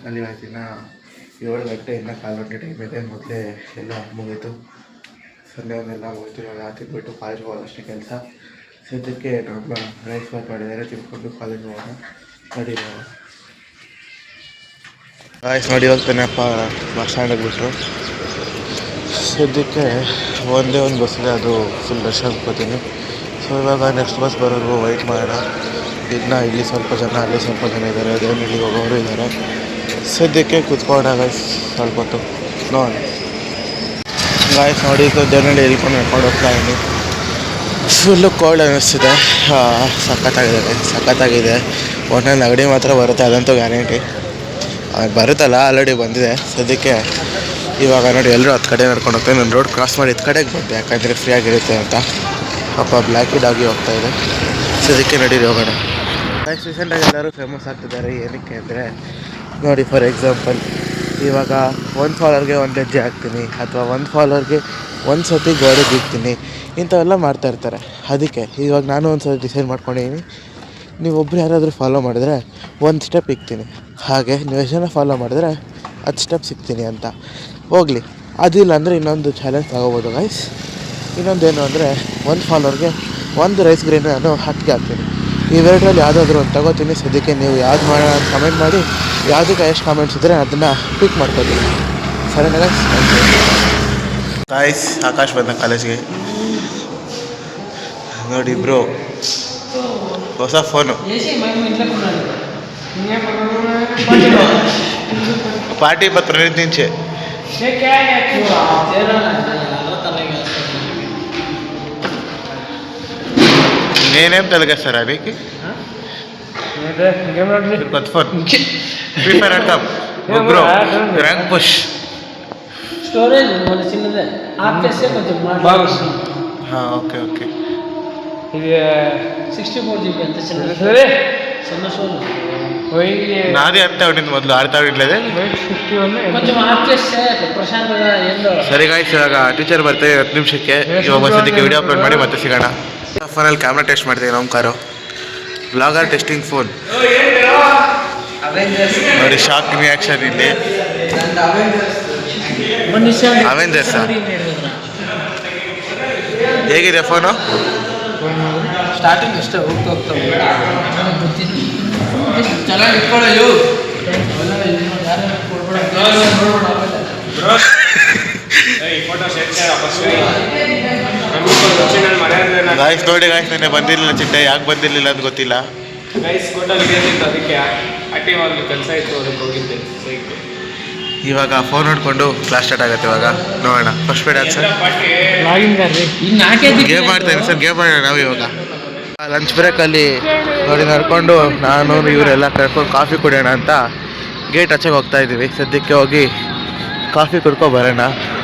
ಅಲ್ಲಿ ದಿನ 7 ಗಂಟೆ ಇನ್ನೂ 4 ಗಂಟೆ ಟೈಮ್ ಇದೆ. ಮೊದಲೇ ಎಲ್ಲ ಮುಗೀತು, ಸಂಧ್ಯಾವನ್ನೆಲ್ಲ ಮುಗಿತು. ಇವಾಗ ತಿಂದ್ಬಿಟ್ಟು ಕಾಲೇಜ್ಗೆ ಹೋಗೋದು ಅಷ್ಟೇ ಕೆಲಸ. ಸದ್ಯಕ್ಕೆ ನಮ್ಮ ರೈಸ್ ಬಾತ್ ಮಾಡಿದ್ದಾರೆ, ತಿನ್ಕೊಂಡು ಕಾಲೇಜ್ಗೆ ಹೋಗೋಣ. ನಡಿ ರಾಯ್ಸ್ ನೋಡಿ ಹೋಗ್ತಾನೆಪ್ಪ ಬಸ್ ಸ್ಟ್ಯಾಂಡಿಗೆ ಬಿಟ್ಟರು. ಸದ್ಯಕ್ಕೆ ಒಂದೇ ಒಂದು ಬಸ್ ಇದೆ, ಅದು ಫುಲ್ ರಶ್ ಅನ್ಕೋತೀನಿ. ಸೊ ಇವಾಗ ನೆಕ್ಸ್ಟ್ ಬಸ್ ಬರೋದು ವೆಯ್ಟ್ ಮಾಡೋಣ. ಇದನ್ನ ಇಲ್ಲಿ ಸ್ವಲ್ಪ ಜನ, ಅಲ್ಲಿ ಸ್ವಲ್ಪ ಜನ ಇದ್ದಾರೆ, ದೇವನಹಳ್ಳಿಗೆ ಹೋಗೋರು ಇದ್ದಾರೆ. ಸದ್ಯಕ್ಕೆ ಕುತ್ಕೊಂಡ ಗಾಯ್ಸ್ ಸ್ವಲ್ಪ ಹೊತ್ತು ನೋಡೋಣ. ಗಾಯ್ಸ್ ನೋಡಿ ದೇವನಹಳ್ಳಿ ಹೇಳ್ಕೊಂಡು ನಡ್ಕೊಂಡು ಹೋಗ್ತಾ ಇದ್ದೀನಿ. ಫುಲ್ಲು ಕೋಲ್ಡ್ ಅನ್ನಿಸ್ತಿದೆ, ಸಖತ್ತಾಗಿದೆ. ಒಂದೊಂದು ನೆಗಡಿ ಮಾತ್ರ ಬರುತ್ತೆ, ಅದಂತೂ ಗ್ಯಾರಂಟಿ. ಬರುತ್ತಲ್ಲ, ಆಲ್ರೆಡಿ ಬಂದಿದೆ. ಸದ್ಯಕ್ಕೆ ಇವಾಗ ನೋಡಿ ಎಲ್ಲರೂ ಹತ್ತು ಕಡೆ ನಡ್ಕೊಂಡು ಹೋಗ್ತಾರೆ. ನಾನು ರೋಡ್ ಕ್ರಾಸ್ ಮಾಡಿ ಇದು ಕಡೆಗೆ ಬಂದೆ, ಯಾಕಂದರೆ ಫ್ರೀ ಆಗಿರುತ್ತೆ ಅಂತ. ಪಾಪ ಬ್ಲ್ಯಾಕಿ ಡಾಗಿ ಹೋಗ್ತಾ ಇದೆ. ಸದ್ಯಕ್ಕೆ ನಡೀರಿ ಹೋಗೋಣ. ರೀಸೆಂಟಾಗಿ ಎಲ್ಲರೂ ಫೇಮಸ್ ಆಗ್ತಿದ್ದಾರೆ. ಏನಕ್ಕೆ ಅಂದರೆ ನೋಡಿ, ಫಾರ್ ಎಕ್ಸಾಂಪಲ್ ಇವಾಗ 1 ಫಾಲೋವರ್ಗೆ 1 ಹೆಜ್ಜೆ ಹಾಕ್ತೀನಿ, ಅಥವಾ 1 ಫಾಲೋವರ್ಗೆ 1 ಸತಿ ಗೋಡೆಗೆ ಇಕ್ತೀನಿ, ಇಂಥವೆಲ್ಲ ಮಾಡ್ತಾಯಿರ್ತಾರೆ. ಅದಕ್ಕೆ ಇವಾಗ ನಾನು ಒಂದು ಸಲ ಡಿಸೈಡ್ ಮಾಡ್ಕೊಂಡಿದ್ದೀನಿ, ನೀವು ಒಬ್ಬರು ಯಾರಾದರೂ ಫಾಲೋ ಮಾಡಿದ್ರೆ 1 ಸ್ಟೆಪ್ ಇಕ್ತೀನಿ, ಹಾಗೆ ನೀವು ಎಷ್ಟು ಜನ ಫಾಲೋ ಮಾಡಿದ್ರೆ 10 ಸ್ಟೆಪ್ ಸಿಗ್ತೀನಿ ಅಂತ. ಹೋಗಲಿ, ಅದಿಲ್ಲ ಅಂದರೆ ಇನ್ನೊಂದು ಚಾಲೆಂಜ್ ತಗೋಬೋದು ಗೈಸ್. ಇನ್ನೊಂದೇನು ಅಂದರೆ 1 ಫಾಲೋವರ್ಗೆ 1 ರೈಸ್ ಗ್ರೇನ್ ನಾನು 10ಗೆ ಹಾಕ್ತೀನಿ. ಇವೆರಡರಲ್ಲಿ ಯಾವುದಾದ್ರೂ ಒಂದು ತಗೋತೀನಿ. ಸದ್ಯಕ್ಕೆ ನೀವು ಯಾವ್ದು ಮಾಡೋಣ ಅಂತ ಕಮೆಂಟ್ ಮಾಡಿ, ಯಾವುದಕ್ಕೆ ಎಷ್ಟು ಕಾಮೆಂಟ್ಸ್ ಇದ್ದರೆ ಅದನ್ನು ಪಿಕ್ ಮಾಡ್ಕೊತೀನಿ. ಸರಿನಾ ಗೈಸ್? ಗಾಯ್ಸ್, ಆಕಾಶ್ ಬಂದ ಕಾಲೇಜ್ಗೆ. ನೋಡಿ ಬ್ರೋ, ಹೊಸ ಫೋನು, ಪಾರ್ಟಿ ಬತ್ ಪ್ರಣೀತ್ ನಿಂಚೆ. నేనేం తొలగేస్తారా మీకు? కొత్త ఫోన్ ఫ్రీ ఫైర్ ఆడతాం బ్రో. ర్యాంక్ పుష్ స్టోరేజ్ మన చిన్నదే ఆఫ్ చేస్తే కొంచెం బాగుంది. Okay okay. ఇది 64 GB అంత చిన్నది. సరే చిన్న ఫోన్. నాది అంతే ఉండింది మొదలు, ఆడుతా ఉండలేదే. కొంచెం ఆಫ్ చేస్తే ಪ್ರಶಾಂತగా ఏందో. ಸರಿ ಗಾಯ್ಸ್, ಇವಾಗ ಟೀಚರ್ ಬರ್ತಾರೆ 10 ನಿಮಿಷಕ್ಕೆ. ಇವಾಗ ಸದ್ಯಕ್ಕೆ ವಿಡಿಯೋ ಅಪ್ಲೋಡ್ ಮಾಡಿ ಮತ್ತೆ ಸಿಗೋಣ. ಫೋನಲ್ಲಿ ಕ್ಯಾಮ್ರಾ ಟೆಸ್ಟ್ ಮಾಡ್ತೀವಿ ನಮ್ಮ ಕಾರು. ಬ್ಲಾಗರ್ ಟೆಸ್ಟಿಂಗ್ ಫೋನ್ ನೋಡಿ. ಶಾಕ್ ರಿಯಾಕ್ಷನ್ ಇಲ್ಲಿ. ಅವೆಂಜರ್ಸ್ ಹೇಗಿದೆ ಫೋನು? ಸ್ಟಾರ್ಟಿಂಗ್ ಅಷ್ಟೇ ಹೋಗ್ತಾ ಚೆನ್ನಾಗಿ ಇಟ್ಕೊಳ್ಳೋ. ಗಾಯ್ಸ್ ನೋಡಿ ಗಾಯ್ಸ್, ನೆನ್ನೆ ಬಂದಿರಲಿಲ್ಲ ಚಿಟ್ಟೆ. ಯಾಕೆ ಬಂದಿರಲಿಲ್ಲ ಅಂತ ಗೊತ್ತಿಲ್ಲ ಗೈಸ್. ಅದಕ್ಕೆ ಕೆಲಸ ಇತ್ತು, ಅದಕ್ಕೆ ಹೋಗಿದ್ದೆ. ಇವಾಗ ಫೋನ್ ನೋಡಿಕೊಂಡು ಕ್ಲಾಸ್ ಸ್ಟಾರ್ಟ್ ಆಗುತ್ತೆ. ಇವಾಗ ನೋಡೋಣ. ಫಸ್ಟ್ ಪೇಡ್ ಆನ್ಸರ್ ಗೇಮ್ ಮಾಡ್ತೇನೆ ಸರ್, ಗೇಮ್ ಮಾಡೋಣ ನಾವು. ಇವಾಗ ಲಂಚ್ ಬ್ರೇಕಲ್ಲಿ ನೋಡಿ ನಡ್ಕೊಂಡು ನಾನು ಇವರೆಲ್ಲ ಕರ್ಕೊಂಡು ಕಾಫಿ ಕುಡಿಯೋಣ ಅಂತ ಗೇಟ್ ಹಚ್ಚಾಗ ಹೋಗ್ತಾ ಇದ್ದೀವಿ. ಸದ್ಯಕ್ಕೆ ಹೋಗಿ ಕಾಫಿ ಕುಡ್ಕೊ ಬರೋಣ.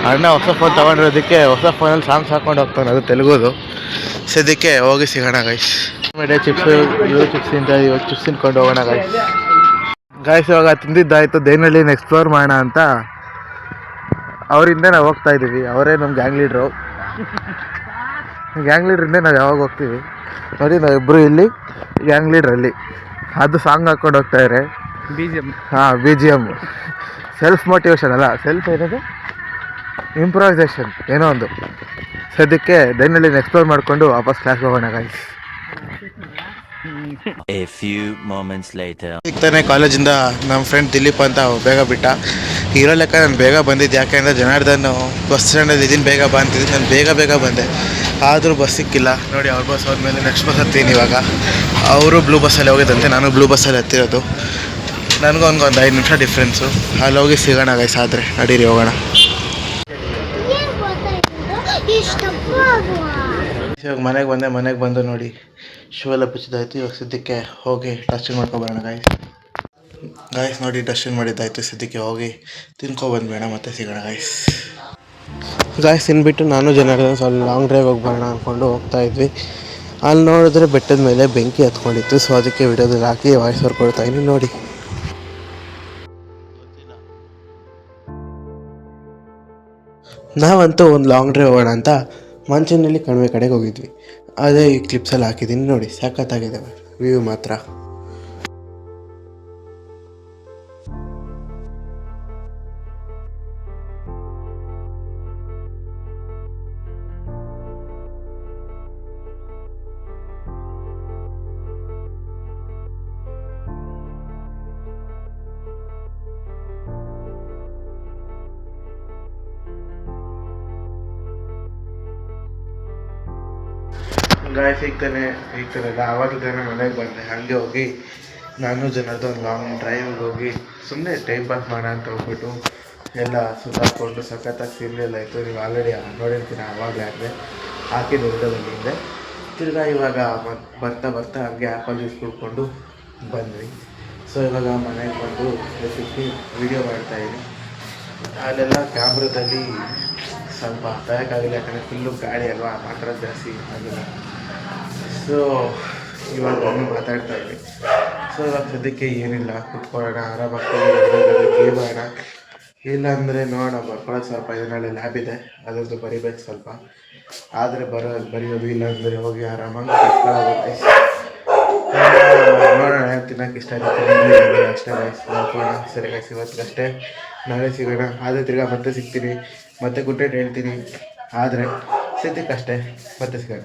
ಅಣ್ಣ ಹೊಸ ಫೋನ್ ತೊಗೊಂಡಿರೋದಕ್ಕೆ ಹೊಸ ಫೋನಲ್ಲಿ ಸಾಂಗ್ಸ್ ಹಾಕ್ಕೊಂಡು ಹೋಗ್ತಾನೆ, ಅದು ತೆಲುಗುದು. ಸದ್ಯಕ್ಕೆ ಹೋಗಿ ಸಿಗೋಣ ಗೈಸ್. ಮೇಡೆ ಚಿಪ್ಸ್, ಇವರು ಚಿಪ್ಸ್ ತಿಂತಾರೆ, ಇವಾಗ ಚಿಪ್ಸ್ ತಿನ್ಕೊಂಡು ಹೋಗೋಣ ಗೈಸ್. ಇವಾಗ ತಿಂದಿದ್ದಾಯಿತು, ದೇವನಹಳ್ಳಿನ ಎಕ್ಸ್ಪ್ಲೋರ್ ಮಾಡೋಣ ಅಂತ ಅವರಿಂದ ನಾವು ಹೋಗ್ತಾ ಇದ್ದೀವಿ. ಅವರೇ ನಮ್ಮ ಗ್ಯಾಂಗ್ ಲೀಡ್ರು. ಗ್ಯಾಂಗ್ ಲೀಡ್ರಿಂದ ನಾವು ಯಾವಾಗ ಹೋಗ್ತೀವಿ ನೋಡಿ. ನಾವಿಬ್ಬರು ಇಲ್ಲಿ, ಗ್ಯಾಂಗ್ ಲೀಡ್ರಲ್ಲಿ. ಅದು ಸಾಂಗ್ ಹಾಕ್ಕೊಂಡು ಹೋಗ್ತಾಯಿದ್ದಾರೆ. BGM ಸೆಲ್ಫ್ ಮೋಟಿವೇಶನ್ ಅಲ್ಲ, ಸೆಲ್ಫ್ ಏನದು ಇಂಪ್ರೂವೈಸೇಷನ್ ಏನೋ ಒಂದು. ಸದ್ಯಕ್ಕೆ ದೇವನಹಳ್ಳಿನ ಎಕ್ಸ್ಪ್ಲೋರ್ ಮಾಡಿಕೊಂಡು ವಾಪಸ್ ಕ್ಲಾಸ್ಗೆ ಹೋಗೋಣ guys. A few moments later. ಈಗ ತಾನೇ ಕಾಲೇಜಿಂದ ನಮ್ಮ ಫ್ರೆಂಡ್ ದಿಲೀಪ್ ಅಂತ ಬೇಗ ಬಿಟ್ಟ. ಇರೋ ಲೆಕ್ಕ ನಾನು ಬೇಗ ಬಂದಿದ್ದು, ಯಾಕೆಂದರೆ ಜನಾರ್ದನ್ ಬಸ್ ಸ್ಟ್ಯಾಂಡಲ್ಲಿ ಇದೀನಿ ಬೇಗ ಬಾ ಅಂತಿದ್ದೀನಿ. ನಾನು ಬೇಗ ಬಂದೆ, ಆದರೂ ಬಸ್ ಸಿಕ್ಕಿಲ್ಲ. ನೋಡಿ ಅವ್ರ ಬಸ್ ಹೋದ್ಮೇಲೆ ನೆಕ್ಸ್ಟ್ ಬಸ್ ಹತ್ತೀನಿ. ಇವಾಗ ಅವರು ಬ್ಲೂ ಬಸ್ಸಲ್ಲಿ ಹೋಗಿದ್ದಂತೆ, ನಾನು ಬ್ಲೂ ಬಸ್ಸಲ್ಲಿ ಹತ್ತಿರೋದು. ನನಗೂ ಒಂದು 5 ನಿಮಿಷ ಡಿಫ್ರೆನ್ಸು. ಅಲ್ಲಿ ಹೋಗಿ ಸಿಗೋಣ ಗೈಸ್. ಆದರೆ ನಡೀರಿ ಹೋಗೋಣ. ಇವಾಗ ಮನೆಗೆ ಬಂದು ನೋಡಿ ಶೂ ಎಲ್ಲ ಬಿಚ್ಚಿದಾಯ್ತು. ಇವಾಗ ಸದ್ಯಕ್ಕೆ ಹೋಗಿ ಡಸ್ಟಿಂಗ್ ಮಾಡ್ಕೊಬರೋಣ ಗಾಯ್ಸ್. ನೋಡಿ ಡಸ್ಟಿಂಗ್ ಮಾಡಿದ್ದಾಯಿತು. ಸದ್ಯಕ್ಕೆ ಹೋಗಿ ತಿನ್ಕೊಬಂದ್ಬೇಡ, ಮತ್ತೆ ಸಿಗೋಣ ಗಾಯ್ಸ್. ತಿನ್ಬಿಟ್ಟು ನಾನು ಜನಾರ್ದನ್ ಸ್ವಲ್ಪ ಲಾಂಗ್ ಡ್ರೈವ್ ಹೋಗಿ ಬರೋಣ ಅಂದ್ಕೊಂಡು ಹೋಗ್ತಾ ಇದ್ವಿ. ಅಲ್ಲಿ ನೋಡಿದ್ರೆ ಬೆಟ್ಟದ ಮೇಲೆ ಬೆಂಕಿ ಹತ್ಕೊಂಡಿತ್ತು. ಸೊ ಅದಕ್ಕೆ ವಿಡಿಯೋದಲ್ಲಿ ಹಾಕಿ ವಾಯ್ಸ್ ಓವರ್ ಕೊಡ್ತಾ ಇದ್ದೀನಿ ನೋಡಿ. ನಾವಂತೂ ಒಂದು ಲಾಂಗ್ ಡ್ರೈವ್ ಹೋಗೋಣ ಅಂತ ಮಂಚನಹಳ್ಳಿ ಕಣಿವೆ ಕಡೆಗೆ ಹೋಗಿದ್ವಿ. ಅದೇ ಈ ಕ್ಲಿಪ್ಸಲ್ಲಿ ಹಾಕಿದ್ದೀನಿ ನೋಡಿ. ಸಖತ್ತಾಗಿದೆ ವ್ಯೂ ಮಾತ್ರ. ಗಾಯ ಸಿಗ್ತಾನೆ ಇಲ್ಲ ಆವತ್ತು ತಾನೇ ಮನೆಗೆ ಬಂದೆ. ಹಾಗೆ ಹೋಗಿ ನಾನು ಜನಾರ್ದನ್ ಲಾಂಗ್ ಡ್ರೈವ್ಗೆ ಹೋಗಿ ಸುಮ್ಮನೆ ಟೈಮ್ ಪಾಸ್ ಮಾಡೋಣ ಅಂತ ಹೋಗ್ಬಿಟ್ಟು ಎಲ್ಲ ಸುತ್ತಾಕೊಂಡು ಸಖತ್ತಾಗಿ ಸೀನ್ರೆಲ್ಲ ಆಯಿತು. ನೀವು ಆಲ್ರೆಡಿ ನೋಡಿರ್ತೀನಿ, ಆವಾಗಲೇ ಆಗದೆ ಹಾಕಿದ್ದು ಊಟದಲ್ಲಿಂದೆ. ತಿರ್ಗಾ ಇವಾಗ ಬರ್ತಾ ಹಾಗೆ ಆ್ಯಪಲ್ ಜ್ಯೂಸ್ ಕುಡ್ಕೊಂಡು ಬಂದ್ವಿ. ಸೊ ಇವಾಗ ಮನೆಗೆ ಬಂದು ರೆಸಿಪಿ ವೀಡಿಯೋ ಮಾಡ್ತಾಯಿದ್ದೀನಿ. ಅಲ್ಲೆಲ್ಲ ಕ್ಯಾಮ್ರಾದಲ್ಲಿ ಸ್ವಲ್ಪ ತಗೋಕ್ಕಾಗಿಲ್ಲ, ಯಾಕಂದರೆ ಫುಲ್ಲು ಗಾಳಿ ಅಲ್ವಾ, ಮಾತಾಡೋದು ಜಾಸ್ತಿ ಆಗಿಲ್ಲ. ಸೊ ಇವಾಗ ಒಮ್ಮೆ ಮಾತಾಡ್ತಾ ಇದ್ದೀನಿ. ಸೊ ಇವಾಗ ಸದ್ಯಕ್ಕೆ ಏನಿಲ್ಲ, ಕುತ್ಕೊಳ್ಳೋಣ ಆರಾಮಾಗಿ ಗೇಮ್ ಆಡೋಣ, ಇಲ್ಲಾಂದರೆ ನೋಡೋಣ ಬರ್ಕೊಳ್ಳೋದು. ಸ್ವಲ್ಪ ಇದರಲ್ಲಿ ಲ್ಯಾಬ್ ಇದೆ, ಅದ್ರದ್ದು ಬರಿಬೇಕು ಸ್ವಲ್ಪ, ಆದರೆ ಬರೆಯೋದು ಇಲ್ಲಾಂದರೆ ಹೋಗಿ ಆರಾಮಾಗಿ ಕುತ್ಕೊಳ್ಳೋದು. ನೋಡೋಣ ತಿನ್ನೋಕೆ ಇಷ್ಟ ಆಗುತ್ತೆ ಅಷ್ಟೇ ಗೈಸ್. ನೋಡ್ಕೊಳ್ಳೋಣ. ಸರಿ ಗೈಸ್, ಇವತ್ತಿಗಷ್ಟೇ, ನಾಳೆ ಸಿಗೋಣ. ಆದರೆ ತಿರ್ಗಾ ಮತ್ತೆ ಸಿಗ್ತೀನಿ, ಮತ್ತೆ ಗುಡ್ ನೈಟ್ ಹೇಳ್ತೀನಿ. ಆದರೆ ಸದ್ಯಕ್ಕಷ್ಟೇ, ಮತ್ತೆ ಸಿಗೋಣ.